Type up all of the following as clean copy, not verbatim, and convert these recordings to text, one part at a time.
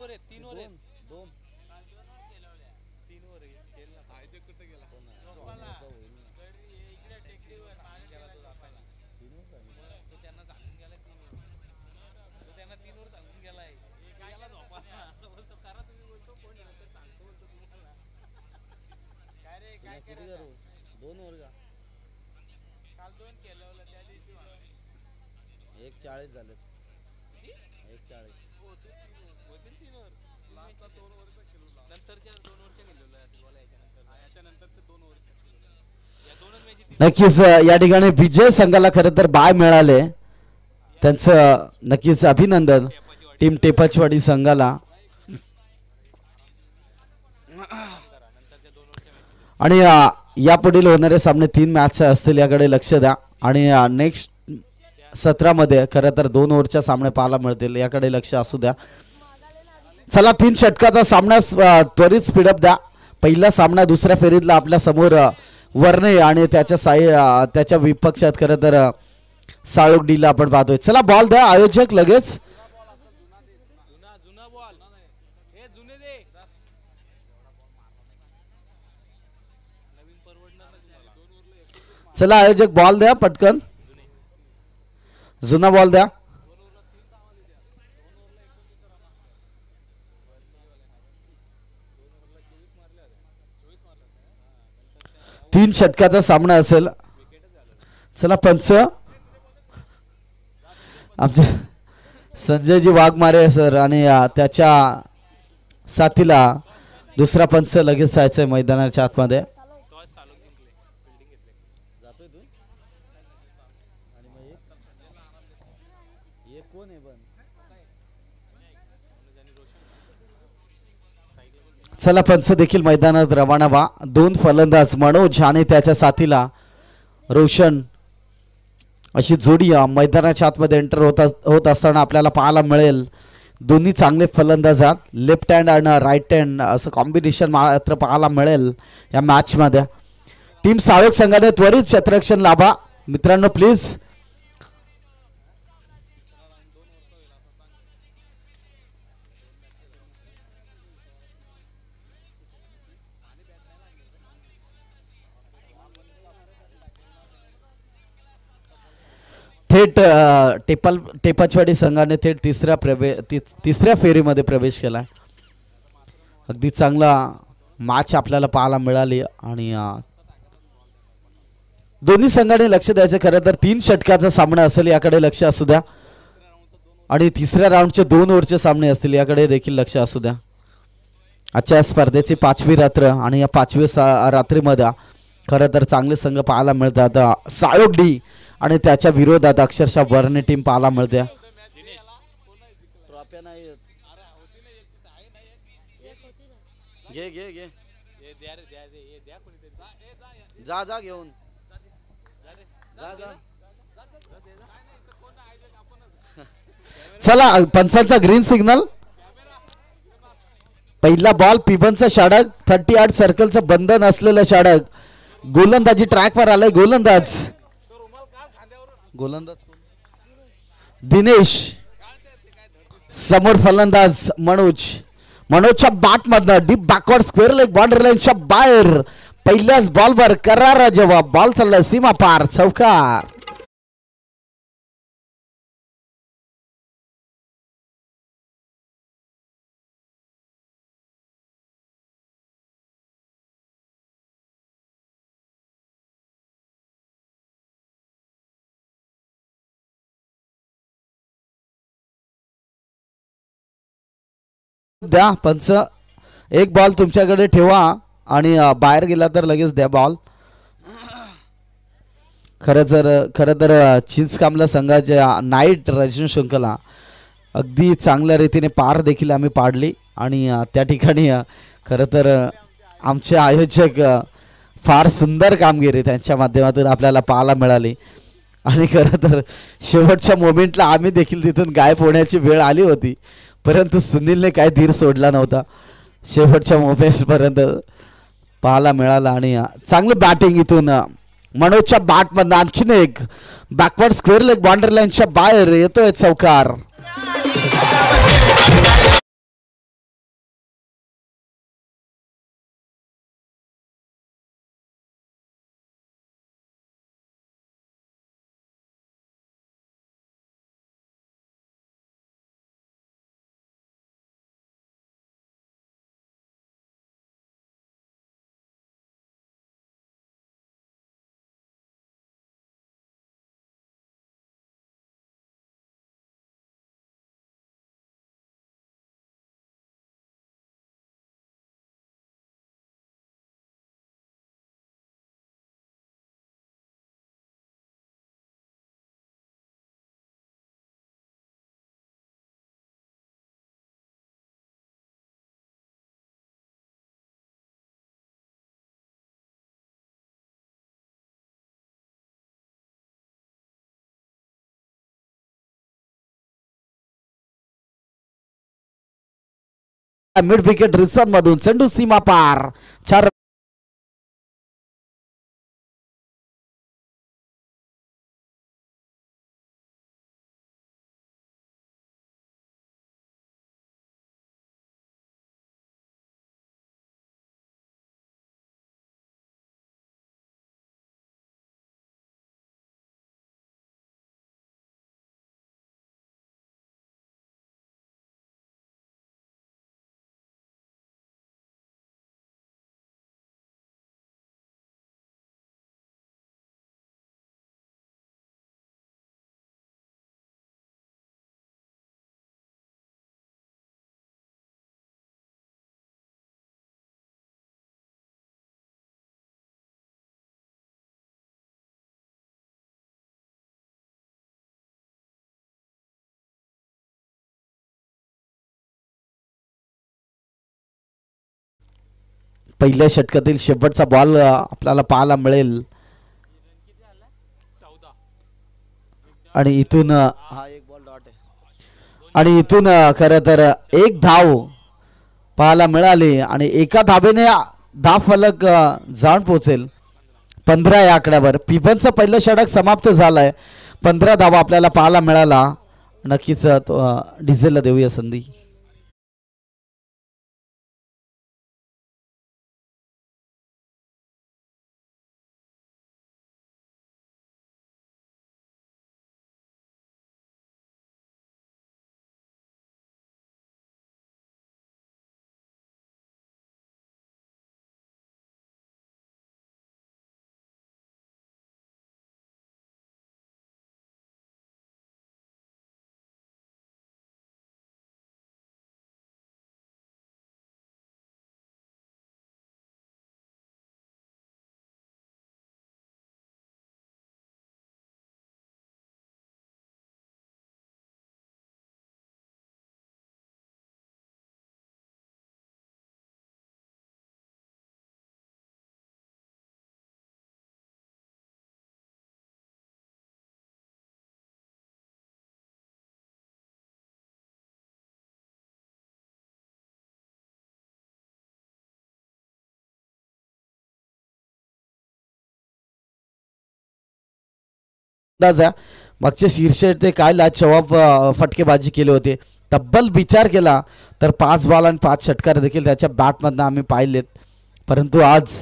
Over आहेत 3 over आहेत 2 3 over खेळला आयजे कुठे गेला इकडे टेकडीवर गेला तो जाताना तो त्यांना सांगून गेला 3 ओव्हर तो त्यांना 3 ओव्हर सांगून गेलाय याला झोपायला बोलतो करा तुम्ही बोलतो कोण नंतर सांगतो बोलतो तुम्हाला काय रे काय करायचं 2 ओव्हर का काल 2 खेळवलं त्या दिवशी 1:40 झाले 1:40 होतील 3 ओव्हर लास्टचा 2 ओव्हरचा खेळवला नंतरच्या 2 ओव्हरच्या खेळवलं बोला याच्यानंतर 2 ओव्हरच्या या दोनच मॅच नक्कीच या ठिकाणी विजय संघाला खरं तर बाय मिळाले त्यांचं नक्कीच अभिनंदन टीम टेपचवाडी संघाला आणि यापुढील होणारे सामने 3 मॅच असतील याकडे लक्ष द्या आणि नेक्स्ट सत्रामध्ये खरं तर 2 ओव्हरच्या सामने पाहायला मिळतील याकडे लक्ष असू द्या चला 3 षटकाचा सामना त्वरित स्पीडअप द्या पहिला सामना दुसऱ्या फेरीतला आपल्या समोर वर्णे आणि त्याच्या विपक्षात खरं तर साळुक डीला आपण पाहतोय चला बॉल द्या आयोजक लगेच जुना बॉल हे जुने दे नवीन परवडणार चला आयोजक बॉल द्या पटकन जुना बॉल द्या 3 षटकाचा सामना असेल चला पंच आमचे संजयजी वाघमारे सर आणि त्याच्या साथीला दुसरा पंच लगेच जायचंय मैदानाच्या आतमध्ये चला पंच देखील मैदानात रवाना व्हा 2 फलंदाज मनोज आणि त्याच्या साथीला रोशन अशी जोडी मैदानाच्या आतमध्ये एंटर होत असताना आपल्याला पाहायला मिळेल दोन्ही चांगले फलंदाज आहेत लेफ्ट हँड आणि राईट हँड असं कॉम्बिनेशन मात्र पाहायला मिळेल या मॅच मध्ये टीम साळोख संघाने त्वरित क्षेत्ररक्षण लाभा मित्रांनो प्लीज थेट टेपचवाडी संघाने थेट तिसऱ्या फेरीमध्ये प्रवेश केला अगदी चांगला मॅच आपल्याला पाहायला मिळाली आणि दोन्ही संघाने लक्ष द्यायचं खरं तर 3 षटकाचा सामना असेल याकडे लक्ष असू द्या आणि तिसऱ्या राऊंडचे 2 ओव्हरचे सामने असतील याकडे देखील लक्ष असू द्या आजच्या स्पर्धेची 5वी रात्र आणि या 5वी रात्रीमध्ये खरं तर चांगले संघ पाहायला मिळतात साळोख डी आणि त्याच्या विरोधात अक्षरशः वर्णे टीम पाहायला मिळते जा घेऊन चला पंचांचा ग्रीन सिग्नल पहिला बॉल पिबनचा षटक 38 सर्कलचं बंधन असलेलं षटक गोलंदाजी ट्रॅकवर आलाय गोलंदाज दिनेश समोर फलंदाज मनोजच्या बॅट मधनं deep backward square leg boundary लाईनच्या बाहेर पहिल्याच बॉलवर करारा जवाब बॉल चाललाय सीमा पार चौकार द्या पंच एक बॉल तुमच्याकडे ठेवा आणि बाहेर गेला तर लगेच द्या बॉल खरं तर चिंचकामला संघाच्या नाईट रजनी शृंखला अगदी चांगल्या रीतीने पार देखील आम्ही पाडली आणि त्या ठिकाणी खरं तर आमचे आयोजक फार सुंदर कामगिरी त्यांच्या माध्यमातून आपल्याला पाहायला मिळाली आणि खरं तर शेवटच्या मोमेंटला आम्ही देखील तिथून गायब होण्याची वेळ आली होती परंतु सुनीलने काय धीर सोडला नव्हता शेवटच्या मोमेंटपर्यंत पाहायला मिळाला आणि चांगलं बॅटिंग इथून मनोजच्या बॅटमधून आणखीन एक बॅकवर्ड स्क्वेअर लेग बाउंड्री लाईनच्या बाहेर येतोय चौकार मिड विकेट रिसर्व मधून चेंडू सीमा पार. 4 पहिल्या षटकातील शेवटचा बॉल आपल्याला पाहायला मिळेल. आणि इथून हा एक बॉल डॉट आहे. आणि इथून खरं तर एक धाव पाहायला मिळाली आणि एका धावेने धाव फलक जाऊन पोहोचेल 15 या आकड्यावर. पिबनचं पहिलं षटक समाप्त झालंय. 15 धावा आपल्याला पाहायला मिळाला. नक्कीच डिझेलला देऊया संधी. मागच्या शीर्ष ते काय लाज जवाब फटकेबाजी केले होते. तब्बल विचार केला तर 5 बॉल आणि 5 षटकार देखील त्याच्या बॅटमधनं आम्ही पाहिलेत. परंतु आज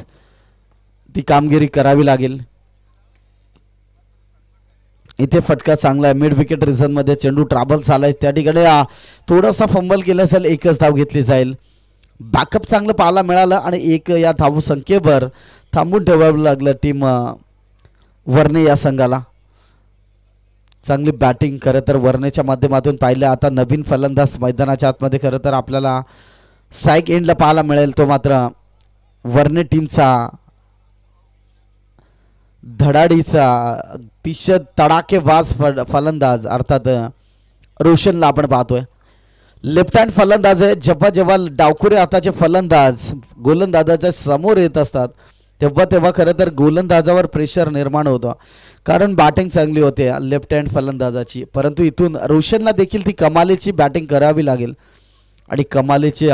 ती कामगिरी करावी लागेल. इथे फटका चांगला आहे. मिड विकेट रिझन मध्ये चेंडू ट्रॅव्हल झालाय. त्या ठिकाणी थोडासा फंबल केला असेल. एकच धाव घेतली जाईल. बॅकअप चांगलं पाहायला मिळालं आणि एक या धाव संख्येवर थांबून ठेवावं लागलं टीम वर्णे या संघाला. चांगली बॅटिंग खरं तर वर्णेच्या माध्यमातून पाहिलं. आता नवीन फलंदाज मैदानाच्या आतमध्ये खरं तर आपल्याला स्ट्राईक एंडला पाहायला मिळेल. तो मात्र वर्णे टीमचा धडाडीचा अतिशय तडाखेबाज फलंदाज अर्थात रोशनला आपण पाहतोय. लेफ्ट हँड फलंदाज आहे. जेव्हा जेव्हा डावखुरे हाताचे फलंदाज गोलंदाजाच्या समोर येत असतात तेव्हा खरं तर गोलंदाजावर प्रेशर निर्माण होतं. कारण बॅटिंग चांगली होते लेफ्ट हँड फलंदाजाची. परंतु इथून रोशनला देखील ती कमालीची बॅटिंग करावी लागेल आणि कमालीची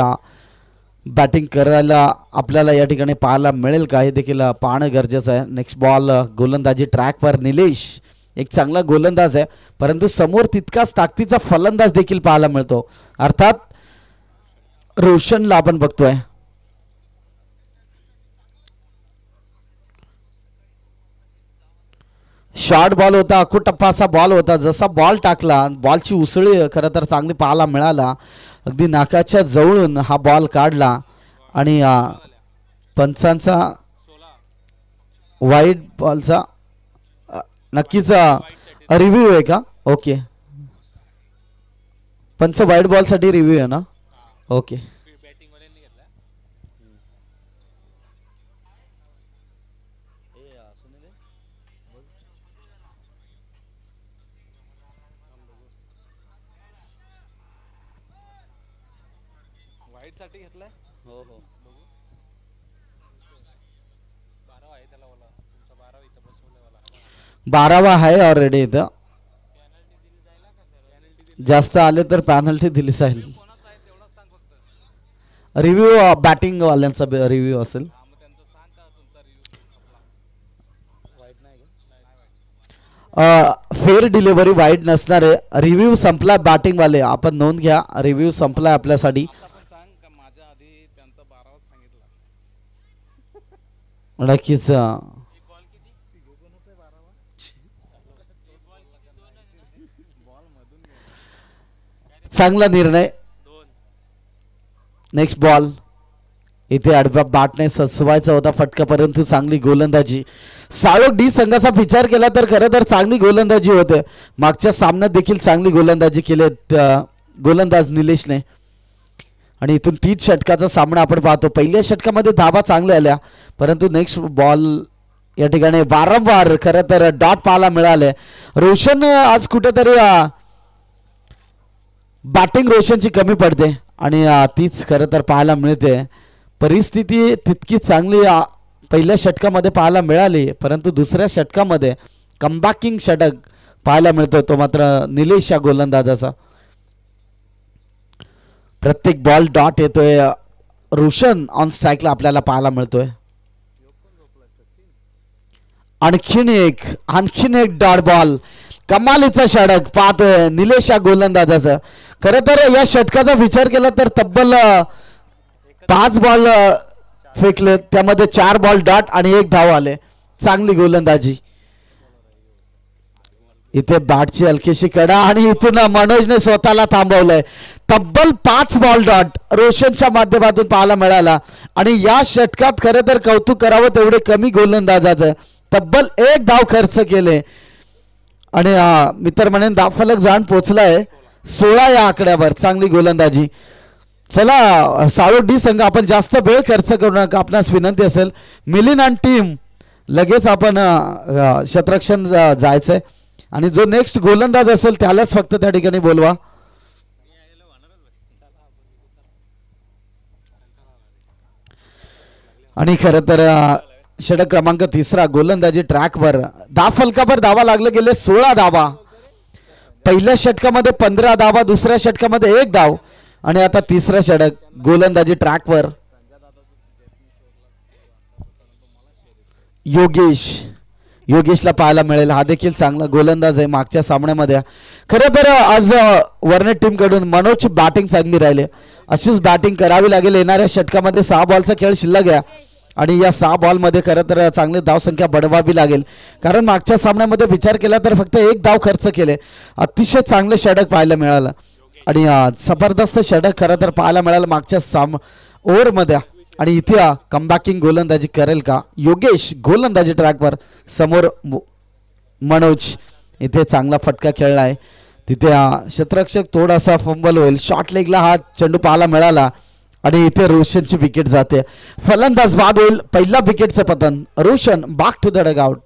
बॅटिंग करायला आपल्याला या ठिकाणी पाहायला मिळेल का हे देखील पाहणं गरजेचं आहे. नेक्स्ट बॉल गोलंदाजी ट्रॅकवर निलेश एक चांगला गोलंदाज आहे. परंतु समोर तितकाच ताकदीचा फलंदाज देखील पाहायला मिळतो. अर्थात रोशनला आपण बघतोय. शॉर्ट बॉल होता. अकुटप्पाचा बॉल होता. जसा बॉल टाकला बॉलची उसळी खरं तर चांगली पाहायला मिळाला. अगदी नाकाच्या जवळून हा बॉल काढला आणि पंचांचा वाईट बॉलचा नक्कीच रिव्ह्यू आहे का? ओके. पंच वाईट बॉल साठी रिव्ह्यू आहे ना? ओके. साठी घेतलाय. हो हो. 12 आहे त्याला वाला. तुमचा 12 इथं बसवलेला 12वा आहे ऑलरेडी. इथं जास्त आले तर पॅनल्टी दिली जाईल. रिव्ह्यू बॅटिंग वाल्यांचा रिव्ह्यू असेल. हा मग त्यांचं सांग का तुमचा रिव्ह्यू आपला वाईट नाही फेअर डिलिव्हरी वाईट नसणार आहे. रिव्ह्यू संपला बॅटिंग वाले, आपण नोंद घ्या. रिव्ह्यू संपला आपल्यासाठी. असं पण सांग का माझ्या आधी त्यांचा 12 सांगितला. नक्कीच एक बॉल किती तिघे कोण होते 12 बॉल मधून चांगला निर्णय. दोन. Next ball. इथे आडव्या बॅटने सचवायचा होता फटका, परंतु चांगली गोलंदाजी. साळोख डी संघाचा विचार केला तर खरं तर चांगली गोलंदाजी होते. मागच्या सामन्यात देखील चांगली गोलंदाजी केली गोलंदाज निलेशने. आणि इथून 30 षटकाचा सामना आपण पाहतो. पहिल्या षटकामध्ये धावा चांगल्या आल्या, परंतु नेक्स्ट बॉल या ठिकाणी वारंवार खरं तर डॉट पाहायला मिळाले. रोशन आज कुठेतरी बॅटिंग रोशनची कमी पडते आणि तीच खरं तर पाहायला मिळते. परिस्थिती तितकी चांगली पहिल्या षटकामध्ये पाहायला मिळाली, परंतु दुसऱ्या षटकामध्ये कमबॅकिंग षटक पाहायला मिळतो, तो मात्र निलेश या गोलंदाजाचा. प्रत्येक बॉल डॉट येतोय. रोशन ऑन स्ट्राईकला आपल्याला पाहायला मिळतोय. आणखीन एक डॉट बॉल. कमालीचा षटक पाहतोय निलेश या गोलंदाजाचं. खरं तर या षटकाचा विचार केला तर तब्बल 5 बॉल फेकले, त्यामध्ये 4 बॉल डॉट आणि 1 धाव आले. चांगली गोलंदाजी. इथे बॅटची हलकीशी कडा आणि इथून मनोजने स्वतःला थांबवलंय. तब्बल 5 बॉल डॉट रोशनच्या माध्यमातून पाहायला मिळाला. आणि या षटकात खरं तर कौतुक करावं तेवढे कमी गोलंदाजाचं. तब्बल 1 धाव खर्च केले आणि मित्र म्हणेन धावफलक जाण पोचलाय 16 या आकड्यावर. चांगली गोलंदाजी. चला साळोख डी संघ, आपण जास्त वेळ खर्च करू नका. आपणास विनंती असेल, मिलिंद आणि टीम लगेच आपण क्षेत्ररक्षण जायचंय आणि जो नेक्स्ट गोलंदाज असेल त्यालाच फक्त त्या ठिकाणी बोलवा. आणि खरं तर षटक क्रमांक 3 गोलंदाजी ट्रॅकवर. फलकावर धावा लागले गेले 16 धावा. पहिल्या षटकामध्ये 15 धावा, दुसऱ्या षटकामध्ये 1 धाव आणि आता तिसरं षटक गोलंदाजी ट्रॅकवर. योगेशला पाहायला मिळेल. हा देखील चांगला गोलंदाज आहे. मागच्या सामन्यामध्ये खरं तर आज वर्णे टीम कडून मनोजची बॅटिंग चांगली राहिली. अशीच बॅटिंग करावी लागेल. येणाऱ्या षटकामध्ये 6 बॉलचा खेळ शिल्लक आहे आणि या 6 बॉलमध्ये खरं तर चांगली धावसंख्या बढवावी लागेल, कारण मागच्या सामन्यामध्ये विचार केला तर फक्त 1 धाव खर्च केले. अतिशय चांगले षटक पाहायला मिळालं आणि जबरदस्त षटक खरं तर पाहायला मिळालं मागच्या ओव्हरमध्ये. आणि इथे कमबॅकिंग गोलंदाजी करेल का योगेश. गोलंदाजी ट्रॅकवर समोर मनोज. इथे चांगला फटका खेळला आहे. तिथे क्षेत्ररक्षक थोडासा फंबल होईल. शॉर्ट लेगला हा चेंडू पाहायला मिळाला आणि इथे रोशनची विकेट जाते. फलंदाज बाद होईल. पहिला विकेटचं पतन. Roshan back to the dugout.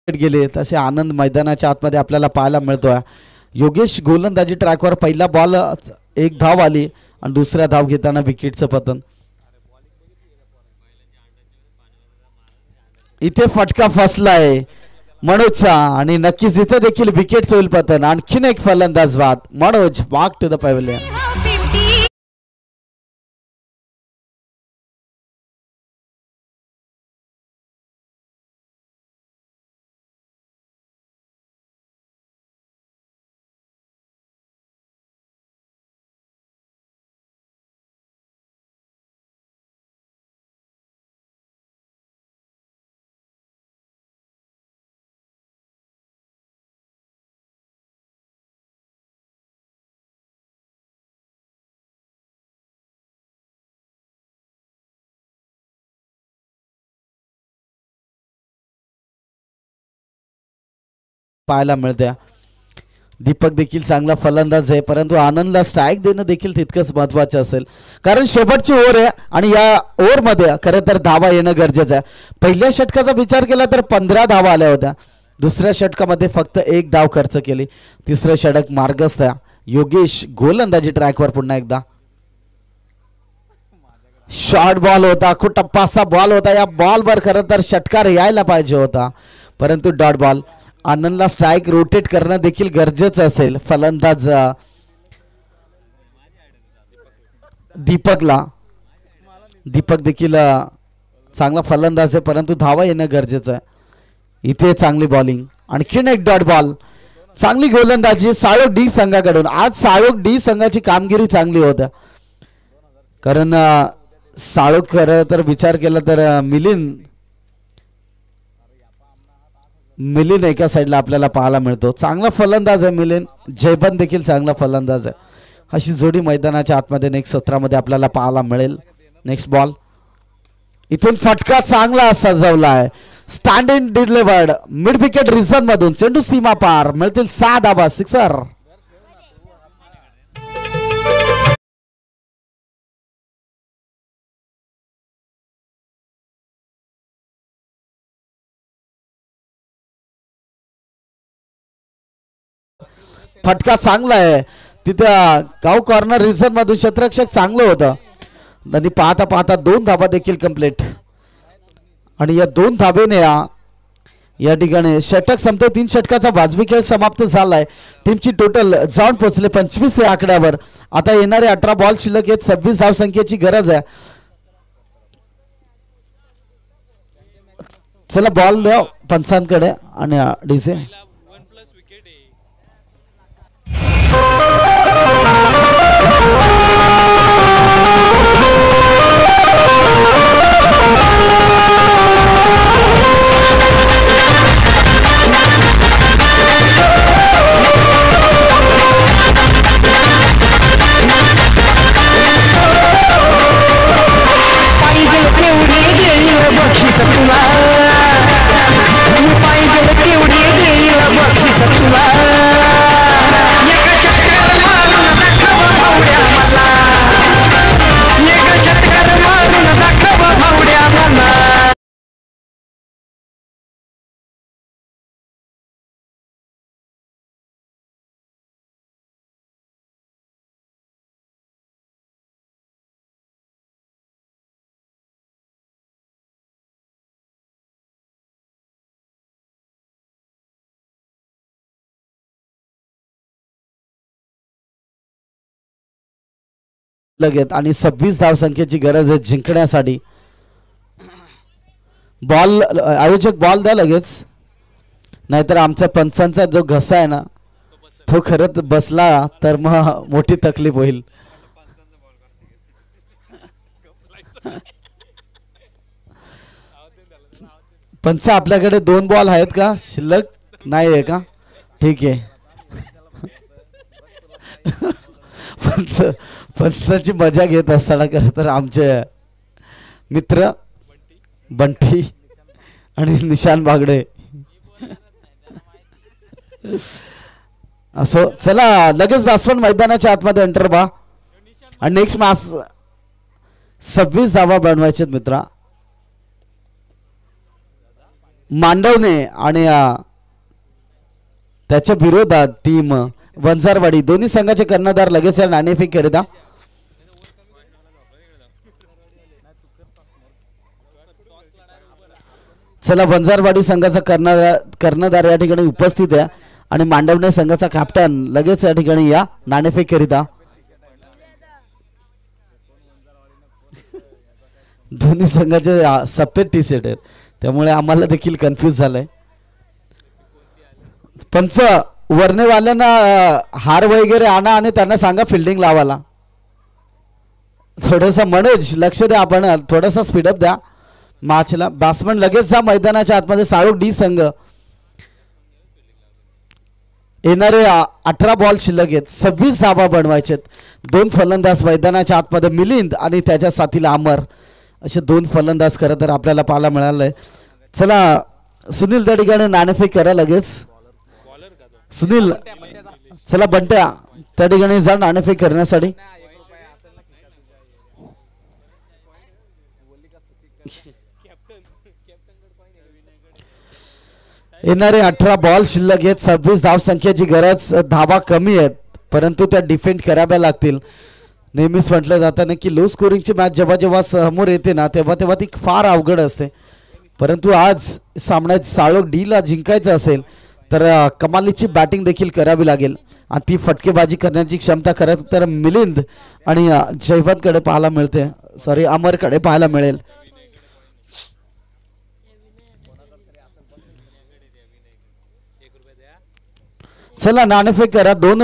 गेले तसे आनंद मैदानाच्या आतमध्ये आपल्याला पाहायला मिळतोय. योगेश गोलंदाजी ट्रॅकवर. पहिला बॉल 1 धाव आली आणि दुसऱ्या धाव घेताना विकेटचं पतन. इथे फटका फसलाय मनोजचा आणि नक्कीच इथे देखील विकेटचं होईल पतन. आणखीन एक फलंदाज बाद. Manoj back to the pavilion. पाहायला मिळते. दीपक देखील चांगला फलंदाज आहे, परंतु आनंदला स्ट्राईक देणं देखील तितकंच महत्त्वाचं असेल, कारण शेवटची ओव्हर आहे आणि या ओव्हरमध्ये खरं तर धावा येणं गरजेचं आहे. पहिल्या षटकाचा विचार केला तर 15 धावा आल्या होत्या, दुसऱ्या षटकामध्ये फक्त 1 धाव खर्च केली. तिसरं षटक मार्गस्थ आहे. योगेश गोलंदाजी ट्रॅकवर पुन्हा एकदा. शॉर्ट बॉल होता, खूप टप्पाचा बॉल होता. या बॉलवर खरं तर षटकार यायला पाहिजे होता, परंतु डॉट बॉल. आनंदला स्ट्राईक रोटेट करणं देखील गरजेचं असेल. फलंदाज दीपक देखील चांगला फलंदाज आहे, परंतु धावा येणं गरजेचं आहे. इथे चांगली बॉलिंग, आणखीन एक डॉट बॉल. चांगली गोलंदाजी साळोख डी संघाकडून. आज साळोख डी संघाची कामगिरी चांगली होत्या, कारण साळोख खरं तर विचार केला तर मिलिंद एका साईडला आपल्याला पाहायला मिळतो. चांगला फलंदाज आहे मिलिंद. जयबन देखील चांगला फलंदाज आहे. अशी जोडी मैदानाच्या आतमध्ये नेक्स्ट सत्रामध्ये आपल्याला पाहायला मिळेल. Next ball. इथून फटका चांगला सजवला आहे. Standing delivered mid wicket reason मधून चेंडू सीमा पार. मिळतील 6 धावा. सिक्सर. फटका चांगला आहे. तिथं गाव कॉर्नर रिझन मधून क्षेत्ररक्षक चांगलं होतं आणि पाहता पाहता 2 धावा देखील कंप्लीट. आणि या 2 धावेने या ठिकाणी षटक संपतो. 3 षटकाचा वाजवी खेळ समाप्त झालाय. टीमची टोटल जाऊन पोहोचले 25 या आकड्यावर. आता येणारे 18 बॉल शिल्लक आहेत. 26 धावसंख्येची गरज आहे. चला बॉल द्या पंचांकडे आणि डीजे. लगेच आणि 26 धावसंख्येची गरज आहे जिंकण्यासाठी. बॉल आयोजक बॉल द्या लगेच, नाहीतर आमचा पंचांचा जो घसा आहे ना तो खरंच बसला तर मग मोठी तकलीफ होईल. पंच आपल्याकडे 2 बॉल आहेत का शिल्लक? नाही आहे का? ठीक आहे. पंचाची मजा घेत असताना खरं तर आमचे मित्र बंटी आणि निशान बागडे असो. चला लगेच बॅट्समन मैदानाच्या आतमध्ये एंटर व्हा आणि नेक्स्ट मॅच 26 धावा बनवायचे मित्रा. मांडवणे आणि त्याच्या विरोधात टीम वंजारवाडी दोन्ही संघाचे कर्णधार लगेच नाणेफेक करीता. चला वंजारवाडी संघाचा कर्णधार या ठिकाणी उपस्थित आहे आणि मांडवणे संघाचा कॅप्टन लगेच या ठिकाणी या नाणेफेक करीता. दोन्ही संघाचे सफेद टी शर्ट आहेत त्यामुळे आम्हाला देखील कन्फ्यूज झालंय. पंच वर्णेवाल्यांना हार वगैरे आणा आणि त्यांना सांगा फिल्डिंग लावायला. थोडंसं मनोज लक्ष द्या, आपण थोडासा स्पीडअप द्या मॅचला. बॅट्समन लगेच जा मैदानाच्या आतमध्ये. साळोख डी संघ येणारे 18 बॉल शिल्लक आहेत. 26 धावा बनवायचेत. 2 फलंदाज मैदानाच्या आतमध्ये मिलिंद आणि त्याच्या साथीला अमर असे 2 फलंदाज खरं तर आपल्याला पाहायला मिळालंय. चला सुनील त्या ठिकाणी नाणेफेक करा लगेच. सुनील चला बंट्या त्या ठिकाणी जा नाणेफेक करण्यासाठी. येणारे 18 बॉल शिल्लक आहेत. 26 धाव संख्येची गरज. धावा कमी आहेत परंतु त्या डिफेंड कराव्या लागतील. नेहमीच म्हटलं जातं ना की लो स्कोरिंगची मॅच जेव्हा जेव्हा समोर येते ना तेव्हा तेव्हा ती फार अवघड असते. परंतु आज सामन्यात साळोख डीला जिंकायचं असेल तर कमालीची बॅटिंग देखील करावी लागेल आणि ती फटकेबाजी करण्याची क्षमता खरं तर मिलिंद आणि जयवंतकडे पाहायला मिळते. सॉरी अमरकडे पाहायला मिळेल. चला नाणेफेक करा. दोन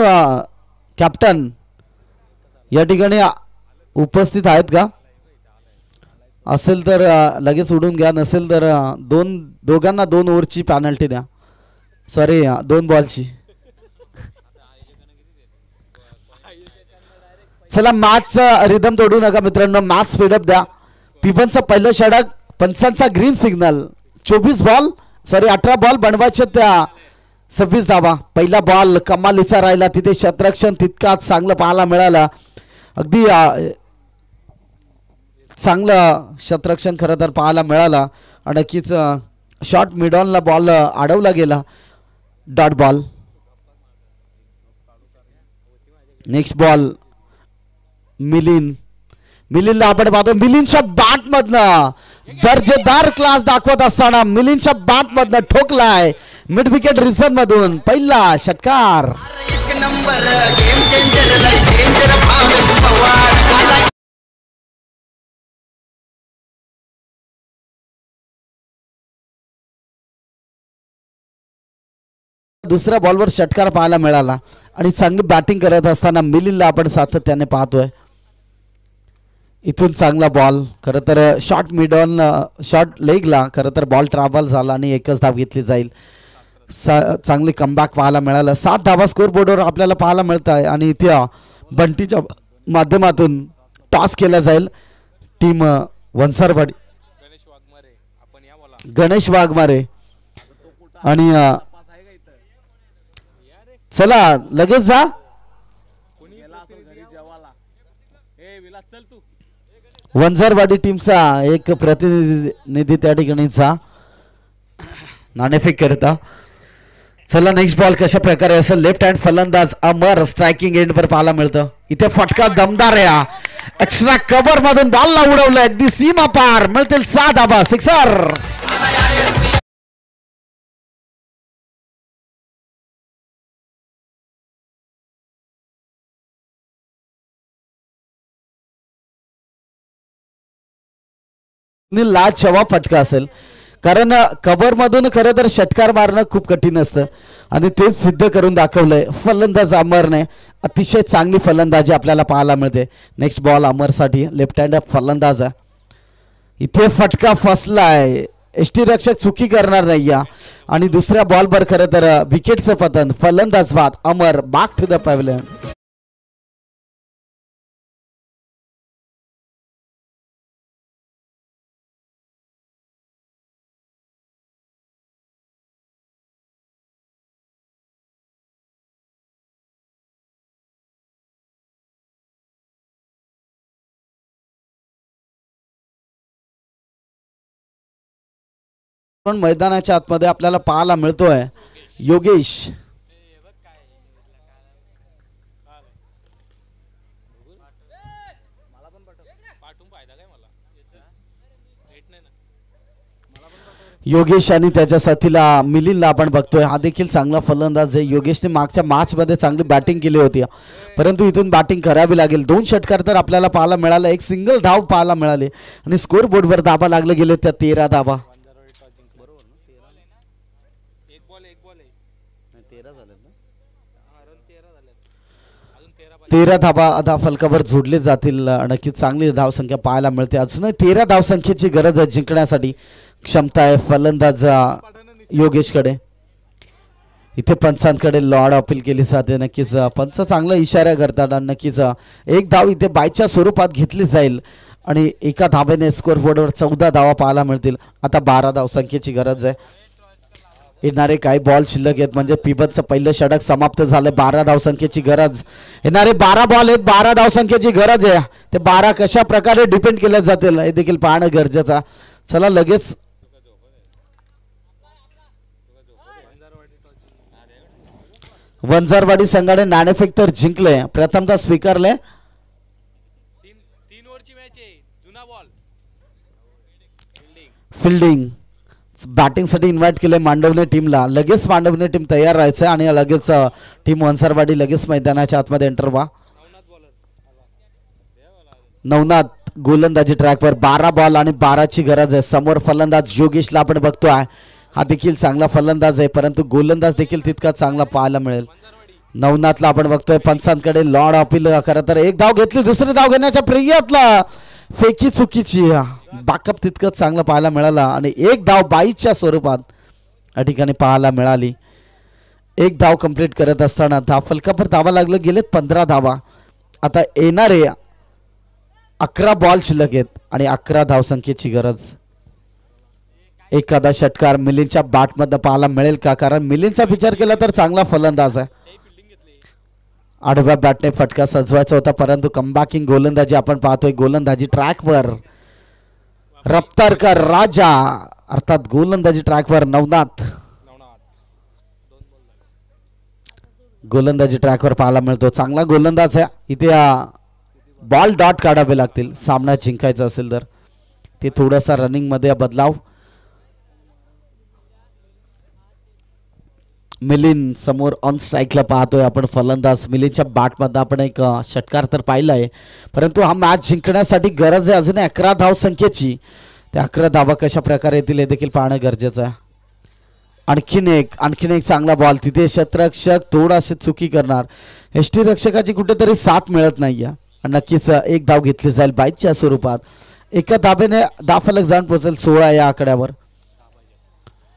कॅप्टन या ठिकाणी उपस्थित आहेत का? असेल तर लगेच उडून घ्या. नसेल तर दोघांना 2 ओव्हरची पॅनल्टी द्या. सॉरी 2 बॉलची. चला मॅचचा रिदम तोडू नका मित्रांनो. मॅच स्पीडअप द्या. पिबनचं पहिलं षटक. पंचांचा ग्रीन सिग्नल. 18 बॉल बनवायचे त्या 26 धावा. पहिला बॉल कमालीचा राहिला. तिथे शतरक्षण तितकाच चांगलं पाहायला मिळालं. अगदी चांगलं शतरक्षण खरं तर पाहायला मिळाला आणि नक्कीच शॉर्ट मिडॉनला बॉल अडवला गेला. Dot ball. नेक्स्ट बॉल मिलिंदला आपण पाहतो. मिलिंदच्या बॅट मधनं दर्जेदार क्लास दाखवत असताना मिलिंदच्या बॅट मधनं ठोकलाय मिड विकेट रिझन मधून पहिला षटकार. दुसऱ्या बॉलवर षटकार पाहायला मिळाला आणि चांगली बॅटिंग करत असताना मिलिंदला आपण सातत्याने पाहतोय. इथून चांगला बॉल खरं तर शॉर्ट मिडॉन शॉर्ट लेगला खरं तर बॉल ट्रॅव्हल झाला आणि एकच धाव घेतली जाईल. चांगली कमबॅक पाहायला मिळालं. 7 धावा स्कोर बोर्डवर आपल्याला पाहायला मिळत आहे आणि इथे बंटीच्या माध्यमातून टॉस केला जाईल. टीम वंसारवाडी गणेश वाघमारे आणि चला लगेच जा. वंजारवाडी टीमचा एक प्रतिनिधी त्या ठिकाणीचा नाणेफेक करता. चला नेक्स्ट बॉल कशा प्रकारे असेल. लेफ्ट हँड फलंदाज अमर स्ट्रायकिंग एंड वर पाहायला मिळतं. इथे फटका दमदार या एक्स्ट्रा कव्हर मधून बॉलला उडवलं. अगदी सीमा पार. मिळतील 6 धावा. सिक्सर. लाज छवा फटका असेल कारण कव्हर मधून खरं तर षटकार मारणं खूप कठीण असतं आणि तेच सिद्ध करून दाखवलंय फलंदाज अमरने. अतिशय चांगली फलंदाजी आपल्याला पाहायला मिळते. नेक्स्ट बॉल अमरसाठी. लेफ्ट हँड फलंदाज. इथे फटका फसलाय. यष्टीरक्षक चुकी करणार नाही या आणि दुसऱ्या बॉलवर खरं तर विकेटचं पतन. फलंदाज बाद. अमर बॅक टू द पॅव्हलियन. पण मैदानाच्या आतमध्ये आपल्याला पाहायला मिळतोय योगेश. योगेश आणि त्याच्या साथीला मिलिंदला आपण बघतोय. हा देखील चांगला फलंदाज आहे. योगेशने मागच्या मॅच मध्ये चांगली बॅटिंग केली होती परंतु इथून बॅटिंग करावी लागेल. 2 षटकार तर आपल्याला पाहायला मिळाला. एक सिंगल धाव पाहायला मिळाले आणि स्कोर बोर्डवर धाबा लागले गेले त्या 13 धाबा. 13 धाबा आता फलकावर जोडले जातील. नक्कीच चांगली धावसंख्या पाहायला मिळते. अजूनही 13 धावसंख्येची गरज आहे जिंकण्यासाठी. क्षमता आहे फलंदाज योगेशकडे. इथे पंचांकडे लॉर्ड अपील केली जाते. नक्कीच पंच चांगला इशारा करतात आणि नक्कीच एक धाव इथे बायच्या स्वरूपात घेतली जाईल आणि एका धावेने स्कोर बोर्डवर 14 धावा पाहायला मिळतील. आता 12 धावसंख्येची गरज आहे. येणारे काही बॉल शिल्लक आहेत म्हणजे पिबतचं पहिलं षटक समाप्त झालं. 12 धावसंख्येची गरज. येणारे 12 बॉल आहेत, 12 धावसंख्येची गरज आहे. ते 12 कशा प्रकारे डिपेंड केले जातील हे देखील पाहणं गरजेचं. चला लगेच वंजारवाडी संघाने नाणेफेक तर जिंकले. प्रथमतः स्वीकारले. 3 ओव्हरची मॅच आहे. जुना बॉल. फिल्डिंग बॅटिंगसाठी इन्व्हाइट केले मांडवणे टीमला. लगेच मांडवणे टीम तयार राहायचं आणि लगेच टीम वंजारवाडी लगेच मैदानाच्या आतमध्ये एंटर व्हा. नवनाथ गोलंदाजी ट्रॅकवर. 12 बॉल आणि 12ची गरज आहे. समोर फलंदाज योगेशला आपण बघतोय. हा देखील चांगला फलंदाज आहे परंतु गोलंदाज देखील तितकाच चांगला पाहायला मिळेल. नवनाथला आपण बघतोय पंचांकडे लॉर्ड अपील. खरं तर एक धाव घेतली. दुसरी धाव घेण्याच्या प्रयत्नातला फेकी चुकीची. बॅकअप तितकंच चांगलं पाहायला मिळालं आणि एक धाव बाईच्या स्वरूपात या ठिकाणी पाहायला मिळाली. एक धाव कंप्लीट करत असताना फलकापर धावा लागलं. गेलेत 15 धावा. आता येणारे 11 बॉल शिल्लक आहेत आणि 11 धावसंख्येची गरज. एखादा षटकार मिलिंदच्या बॅटमधनं पाहायला मिळेल का? कारण मिलिंदचा विचार केला तर चांगला फलंदाज आहे. आडव्या बॅटने फटका सजवायचा होता परंतु कमबॅकिंग गोलंदाजी आपण पाहतोय. गोलंदाजी ट्रॅकवर रफ्तारकर राजा अर्थात गोलंदाजी ट्रॅकवर नवनाथ गोलंदाजी ट्रॅकवर पाहायला मिळतो. चांगला गोलंदाज आहे. इथे बॉल डॉट काढावे लागतील सामना जिंकायचा असेल तर. ते थोडासा रनिंग मध्ये बदलाव. मिलिंद समोर ऑन स्ट्राईकला पाहतोय आपण. फलंदाज मिलिंदच्या बॅटमध्ये आपण एक षटकार तर पाहिलाय परंतु हा मॅच जिंकण्यासाठी गरज आहे अजून 11 धावसंख्येची. त्या 11 धावा कशा प्रकारे येतील हे देखील पाहणं गरजेचं आहे. आणखीन एक चांगला बॉल. तिथे क्षेत्ररक्षक थोडाशी चुकी करणार. यष्टीरक्षकाची कुठेतरी साथ मिळत नाहीये. नक्कीच एक धाव घेतली जाईल बाईच्या स्वरूपात. एका धाबेने फलक जाऊन पोहोचेल 16 या आकड्यावर.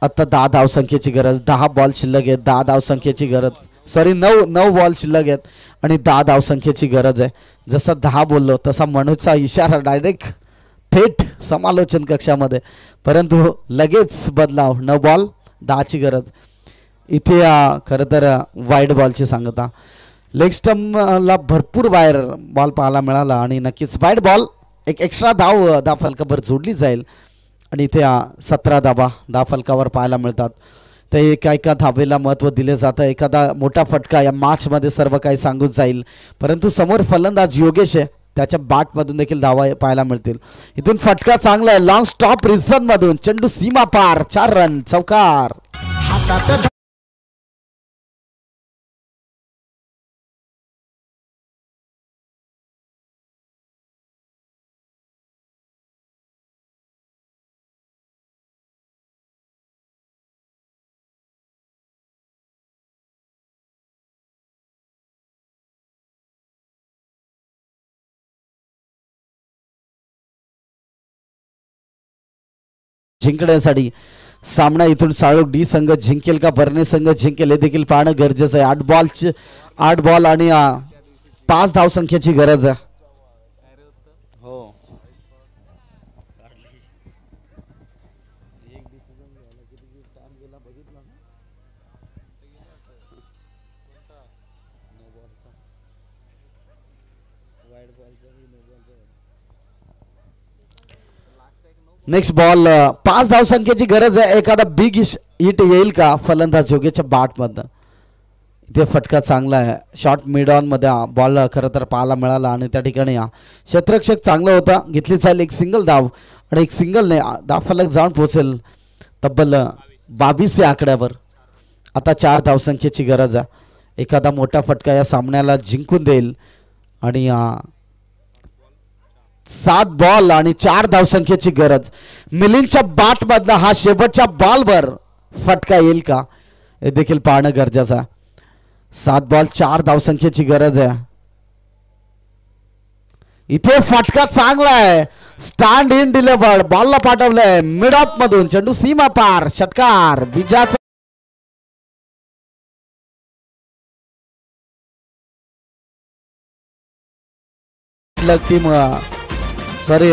आता 10 धावसंख्येची गरज. 10 बॉल शिल्लक आहेत. 10 धावसंख्येची गरज. सॉरी 9 बॉल शिल्लक आहेत आणि 10 धावसंख्येची गरज आहे. जसा 10 बोललो तसा मनोजचा इशारा डायरेक्ट थेट समालोचन कक्षामध्ये परंतु लगेच बदलाव. 9 बॉल 10ची गरज. इथे खरं तर वाईड बॉलची सांगता. लेग स्टंपला भरपूर बाहेर बॉल पाहायला मिळाला आणि नक्कीच वाईड बॉल. एक एक्स्ट्रा धाव फलकावर जोडली जाईल आणि इथे 17 धावा फलकावर पाहायला मिळतात. ते एका धावेला महत्त्व दिले जातं. एखादा मोठा फटका या मॅचमध्ये सर्व काही सांगून जाईल परंतु समोर फलंदाज योगेश आहे. त्याच्या बॅटमधून देखील धावा पाहायला मिळतील. इथून फटका चांगला आहे. लॉंग स्टॉप रिझन मधून चेंडू सीमा पार. 4 रन चौकार. जिंकण्यासाठी सामना इथून साळोग डी संघ जिंकेल का बर्ने संघ जिंकेल हे देखील पाहणं गरजेचं आहे. 8 बॉल आणि 5 धावसंख्येची गरज आहे. हो नेक्स्ट बॉल. 5 धावसंख्येची गरज आहे. एखादा बिग हिट येईल का फलंदाज योगेशच्या बॅटमधनं. इथे फटका चांगला आहे. शॉर्ट मिड ऑन मध्ये बॉल खरं तर पाहायला मिळाला आणि त्या ठिकाणी क्षेत्ररक्षक चांगला होता. घेतली जाईल एक सिंगल धाव आणि एक सिंगलने फलक जाऊन पोहोचेल तब्बल 22 या आकड्यावर. आता 4 धावसंख्येची गरज आहे. एखादा मोठा फटका या सामन्याला जिंकून देईल आणि 7 बॉल आणि 4 धावसंख्येची गरज. मिलिंदच्या बॅटमधला हा शेवटच्या बॉलवर फटका येईल का हे देखील पाहणं गरजेचं आहे. 7 बॉल 4 धावसंख्येची गरज आहे. इथे फटका चांगला आहे. Stand in delivered. बॉलला पाठवलंय मिड ऑफ मधून. चेंडू सीमा पार. षटकार. विजयाचा टीम सॉरी